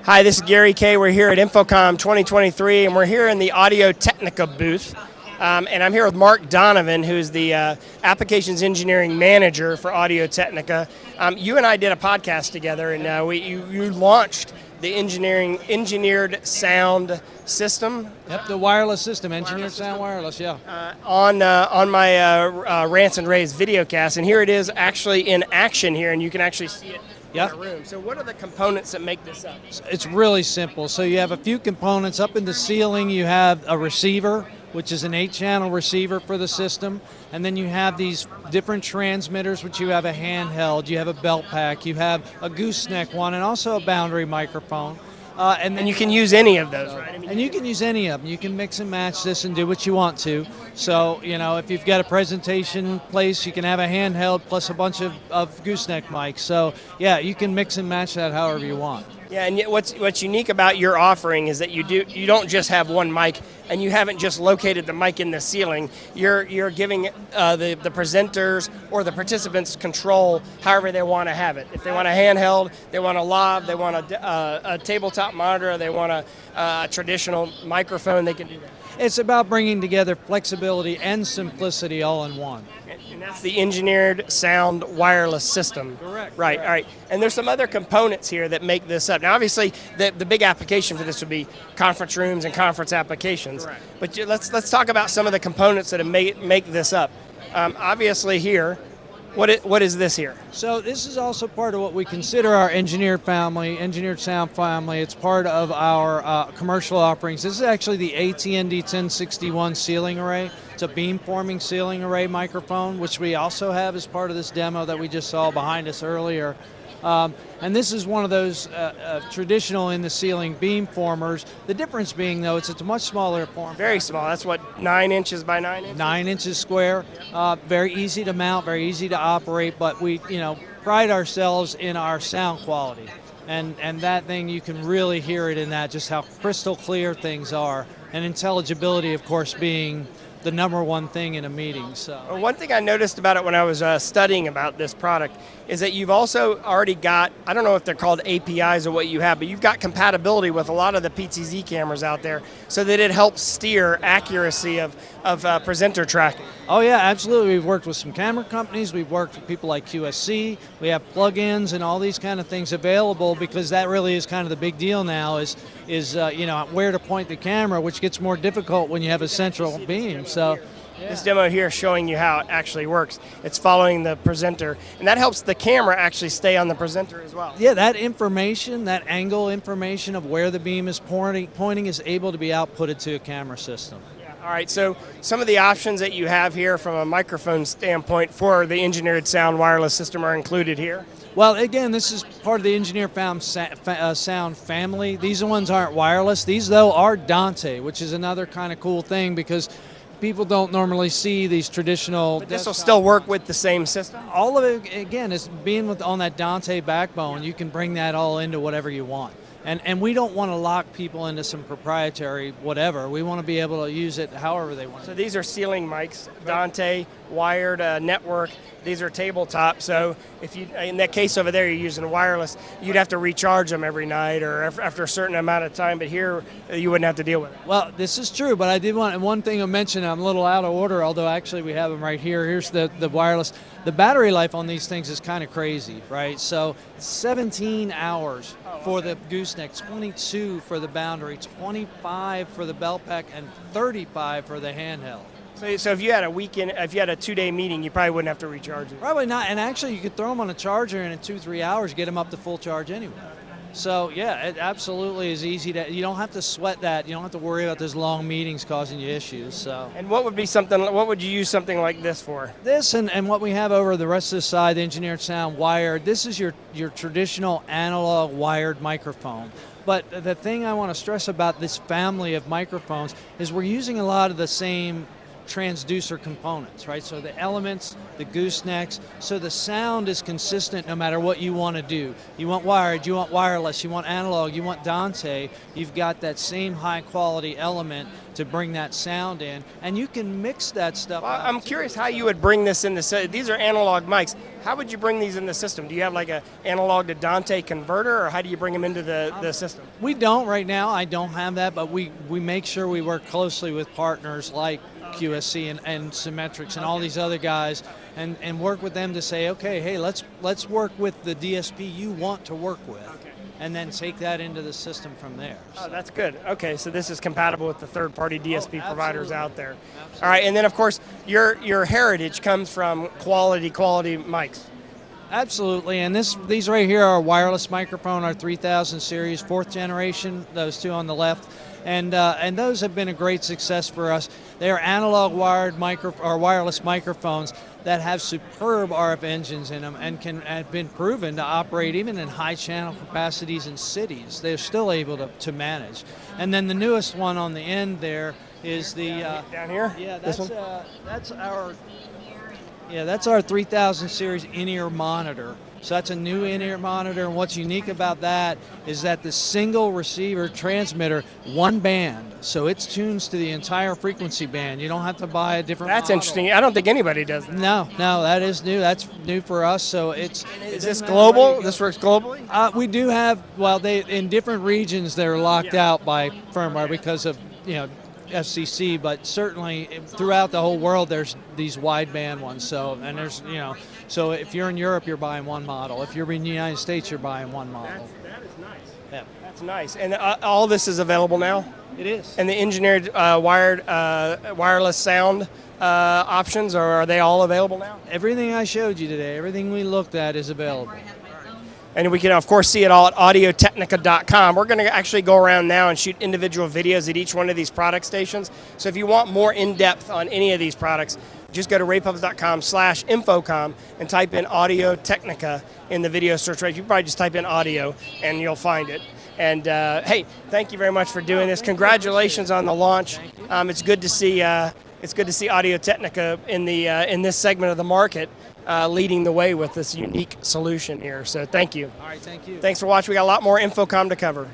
Hi, this is Gary Kay. We're here at InfoComm 2023, and we're here in the Audio-Technica booth. And I'm here with Mark Donovan, who's the Applications Engineering Manager for Audio-Technica. You and I did a podcast together, and you launched the engineered sound system. Yep, the wireless system, engineered sound wireless, yeah. On my Rants and Raves videocast, and here it is actually in action here, and you can actually see it. Yep. In the room. So what are the components that make this up? It's really simple. So you have a few components. Up in the ceiling you have a receiver, which is an 8-channel receiver for the system. And then you have these different transmitters, which you have a handheld, you have a belt pack, you have a gooseneck one, and also a boundary microphone. And you can use any of those, right? And you can use any of them. You can mix and match this and do what you want to. So, you know, if you've got a presentation place, you can have a handheld plus a bunch of gooseneck mics. So, yeah, you can mix and match that however you want. Yeah, and what's unique about your offering is that you don't just have one mic, and you haven't just located the mic in the ceiling. You're giving the presenters or the participants control however they want to have it. If they want a handheld, they want a lav, they want a tabletop monitor, they want a traditional microphone, they can do that. It's about bringing together flexibility and simplicity all in one. And that's the engineered sound wireless system. Correct. Right, correct. all right. And there's some other components here that make this up. Now, obviously, the big application for this would be conference rooms and conference applications. Correct. But let's talk about some of the components that make this up. Obviously here, what is this here? So this is also part of what we consider our engineered sound family. It's part of our commercial offerings. This is actually the AT&D 1061 ceiling array. It's a beamforming ceiling array microphone, which we also have as part of this demo that we just saw behind us earlier. And this is one of those traditional in the ceiling beamformers. The difference being, though, it's a much smaller form. Very small. That's what, 9 inches by 9 inches? 9 inches square. Very easy to mount, very easy to operate, but we, pride ourselves in our sound quality. And that thing, you can really hear it in that, just how crystal clear things are. And intelligibility, of course, being the number one thing in a meeting. So well, one thing I noticed about it when I was studying about this product is that you've also already got, I don't know if they're called APIs or what you have, but you've got compatibility with a lot of the PTZ cameras out there so that it helps steer accuracy of presenter tracking. Oh yeah, absolutely. We've worked with some camera companies, we've worked with people like QSC, we have plugins and all these kind of things available because that really is kind of the big deal now is where to point the camera, which gets more difficult when you have a central beam. So yeah. This demo here is showing you how it actually works. It's following the presenter, and that helps the camera actually stay on the presenter as well. Yeah, that information, that angle information of where the beam is pointing is able to be outputted to a camera system. Yeah. All right, so some of the options that you have here from a microphone standpoint for the engineered sound wireless system are included here. Well, again, this is part of the engineered sound family. These ones aren't wireless. These, though, are Dante, which is another kind of cool thing because people don't normally see these traditional. But this will still work with the same system? All of it, again, is being on that Dante backbone. You can bring that all into whatever you want. And we don't want to lock people into some proprietary whatever. We want to be able to use it however they want. So these are ceiling mics, Dante, wired network. These are tabletop. So if you, in that case over there, you're using wireless, you'd have to recharge them every night or after a certain amount of time. But here, you wouldn't have to deal with it. Well, this is true, but I did want one thing to mention. I'm a little out of order, although actually we have them right here. Here's the wireless. The battery life on these things is kind of crazy, right? So 17 hours for the gooseneck, 22 for the boundary, 25 for the belt pack, and 35 for the handheld. So if you had a weekend, if you had a 2-day meeting, you probably wouldn't have to recharge it. Probably not, and actually you could throw them on a charger and in 2-3 hours get them up to full charge anyway. So yeah, it absolutely is easy to, you don't have to sweat that, you don't have to worry about those long meetings causing you issues. So. And what would you use something like this for? This and what we have over the rest of the side, the engineered sound wired, this is your traditional analog wired microphone. But the thing I want to stress about this family of microphones is we're using a lot of the same transducer components, right? So the elements, the goosenecks, so the sound is consistent no matter what you want to do. You want wired, you want wireless, you want analog, you want Dante, you've got that same high quality element to bring that sound in, and you can mix that stuff. Well, I'm curious how you would bring this in the, these are analog mics. How would you bring these in the system? Do you have like a analog to Dante converter, or how do you bring them into the system? We don't right now, I don't have that, but we make sure we work closely with partners like QSC and Symmetrics and all these other guys, and work with them to say, okay, hey, let's work with the DSP you want to work with, and then take that into the system from there. Oh, that's good. Okay, so this is compatible with the third-party DSP providers out there. Absolutely. All right, and then of course your heritage comes from quality mics. Absolutely, and these right here are wireless microphone, our 3000 series, 4th generation, those two on the left, and those have been a great success for us. They are analog wired wireless microphones that have superb RF engines in them and have been proven to operate even in high channel capacities in cities. They're still able to manage. And then the newest one on the end there is the down here. Yeah, this one? that's our 3000 series in-ear monitor. So that's a new in-ear monitor, and what's unique about that is that the single receiver transmitter, one band, so it tunes to the entire frequency band. You don't have to buy a different That's model. interesting. I don't think anybody does that. No, that is new. That's new for us. So is this global? This works globally? We do have, well, they in different regions they're locked out by firmware because of, FCC, but certainly throughout the whole world there's these wideband ones. So, and there's, so if you're in Europe, you're buying one model. If you're in the United States, you're buying one model. That is nice. Yeah. That's nice. And all this is available now? It is. And the engineered wireless sound options, or are they all available now? Everything I showed you today, everything we looked at is available. And we can, of course, see it all at Audio-Technica.com. We're going to actually go around now and shoot individual videos at each one of these product stations. So if you want more in-depth on any of these products, just go to raypubs.com/InfoComm and type in Audio-Technica in the video search rate. You can probably just type in audio and you'll find it. And hey, thank you very much for doing this. Congratulations on the launch. It's good to see Audio-Technica in this segment of the market. Leading the way with this unique solution here. So thank you. All right, thank you. Thanks for watching. We got a lot more InfoComm to cover.